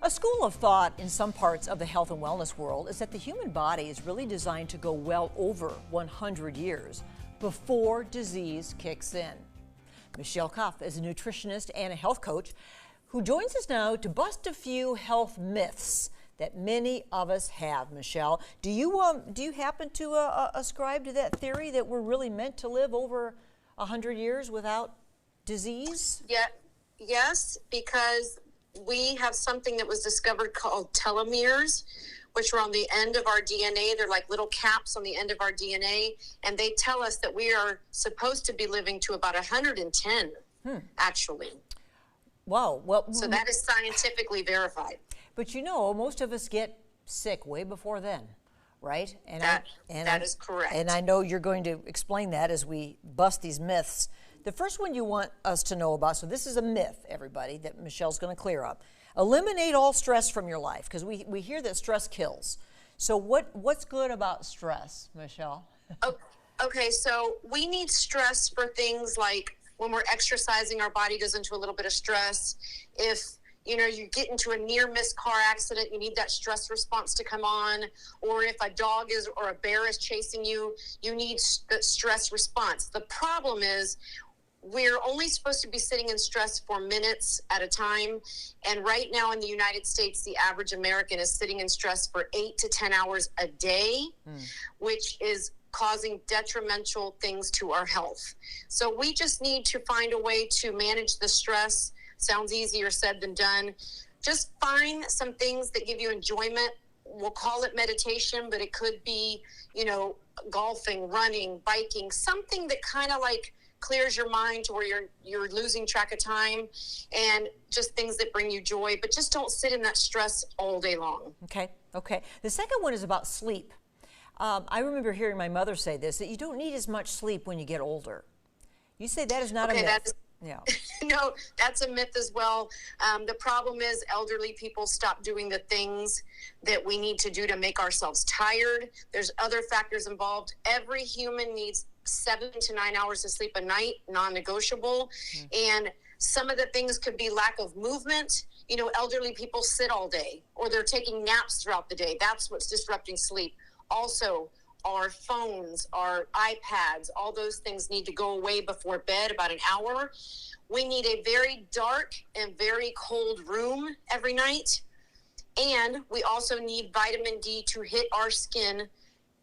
A school of thought in some parts of the health and wellness world is that the human body is really designed to go well over 100 years before disease kicks in. Michele Cuffe is a nutritionist and a health coach who joins us now to bust a few health myths that many of us have. Michele, do you happen to ascribe to that theory that we're really meant to live over 100 years without disease? Yeah, yes, because we have something that was discovered called telomeres, which are on the end of our DNA. They're like little caps on the end of our DNA, and they tell us that we are supposed to be living to about 110, actually. Wow. Well, so that is scientifically verified. But you know, most of us get sick way before then, right? And that is correct. And I know you're going to explain that as we bust these myths. The first one you want us to know about, so this is a myth, everybody, that Michele's going to clear up. Eliminate all stress from your life, because we hear that stress kills. So what's good about stress, Michele? Okay, so we need stress for things like when we're exercising, our body goes into a little bit of stress. If you get into a near-miss car accident, you need that stress response to come on. Or if a dog or a bear is chasing you, you need the stress response. The problem is we're only supposed to be sitting in stress for minutes at a time. And right now in the United States, the average American is sitting in stress for 8 to 10 hours a day, which is causing detrimental things to our health. So we just need to find a way to manage the stress. Sounds easier said than done. Just find some things that give you enjoyment. We'll call it meditation, but it could be, golfing, running, biking, something that kind of like clears your mind to where you're losing track of time, and just things that bring you joy, but just don't sit in that stress all day long. Okay. The second one is about sleep. I remember hearing my mother say this, that you don't need as much sleep when you get older. You say that is not a myth. Yeah. No, that's a myth as well. The problem is elderly people stop doing the things that we need to do to make ourselves tired. There's other factors involved. Every human needs 7 to 9 hours of sleep a night, non-negotiable. And some of the things could be lack of movement. Elderly people sit all day, or they're taking naps throughout the day. That's what's disrupting sleep. Also, our phones, our iPads, all those things need to go away before bed, about an hour. We need a very dark and very cold room every night. And we also need vitamin D to hit our skin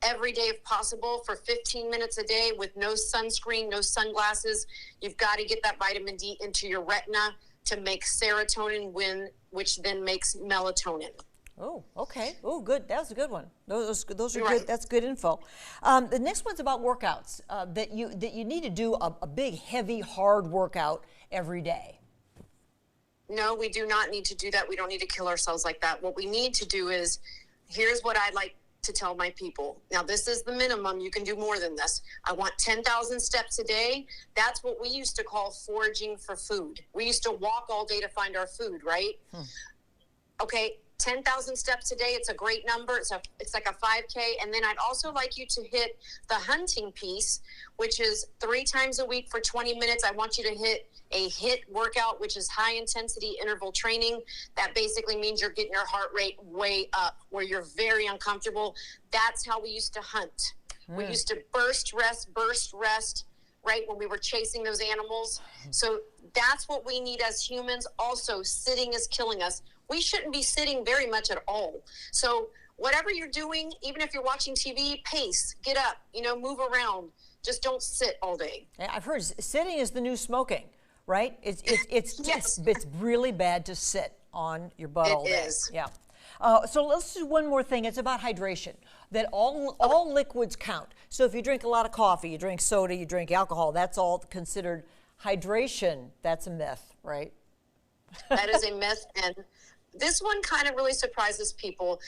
every day if possible for 15 minutes a day with no sunscreen, no sunglasses. You've got to get that vitamin D into your retina to make serotonin, which then makes melatonin. Oh, okay. Oh, good. That was a good one. Those are right. Good. That's good info. The next one's about workouts. That you need to do a big, heavy, hard workout every day. No, we do not need to do that. We don't need to kill ourselves like that. What we need to do is, here's what I like to tell my people. Now, this is the minimum. You can do more than this. I want 10,000 steps a day. That's what we used to call foraging for food. We used to walk all day to find our food, right? Okay. 10,000 steps a day. It's a great number. It's like a 5K. And then I'd also like you to hit the hunting piece, which is 3 times a week for 20 minutes. I want you to hit a HIIT workout, which is high intensity interval training. That basically means you're getting your heart rate way up where you're very uncomfortable. That's how we used to hunt. We used to burst, rest, right, when we were chasing those animals. So that's what we need as humans. Also, sitting is killing us. We shouldn't be sitting very much at all. So whatever you're doing, even if you're watching TV, pace, get up, move around. Just don't sit all day. Yeah, I've heard sitting is the new smoking, right? It's Yes. it's really bad to sit on your butt all day. It is. Yeah. So let's do one more thing. It's about hydration. That all liquids count. So if you drink a lot of coffee, you drink soda, you drink alcohol, that's all considered hydration. That's a myth, right? That is a myth, and this one kind of really surprises people.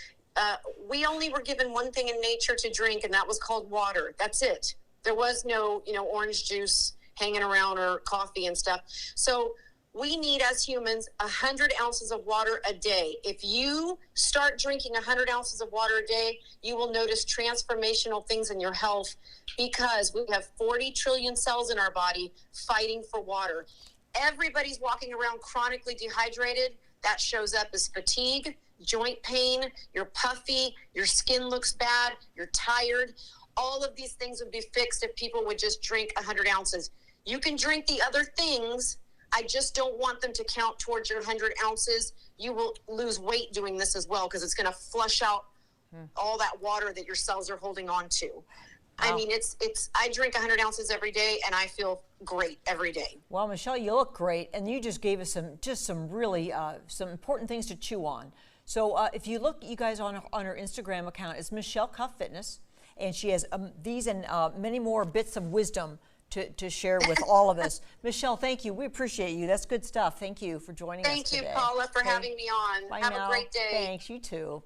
We only were given one thing in nature to drink, and that was called water. That's it. There was no, orange juice hanging around or coffee and stuff. So we need, as humans, 100 ounces of water a day. If you start drinking 100 ounces of water a day, you will notice transformational things in your health, because we have 40 trillion cells in our body fighting for water. Everybody's walking around chronically dehydrated. that shows up as fatigue, joint pain, you're puffy, your skin looks bad, you're tired. All of these things would be fixed if people would just drink 100 ounces. You can drink the other things. I just don't want them to count towards your 100 ounces. You will lose weight doing this as well because it's going to flush out all that water that your cells are holding on to. Wow. I mean, I drink 100 ounces every day and I feel great every day. Well, Michele, you look great, and you just gave us some really some important things to chew on. So if you look, you guys, on her Instagram account, it's Michele Cuffe Fitness, and she has these and many more bits of wisdom to share with all of us. Michele, thank you. We appreciate you. That's good stuff. Thank you for joining us today. Thank you, Paula, for having me on. Bye Have now. a great day. Thanks. You too.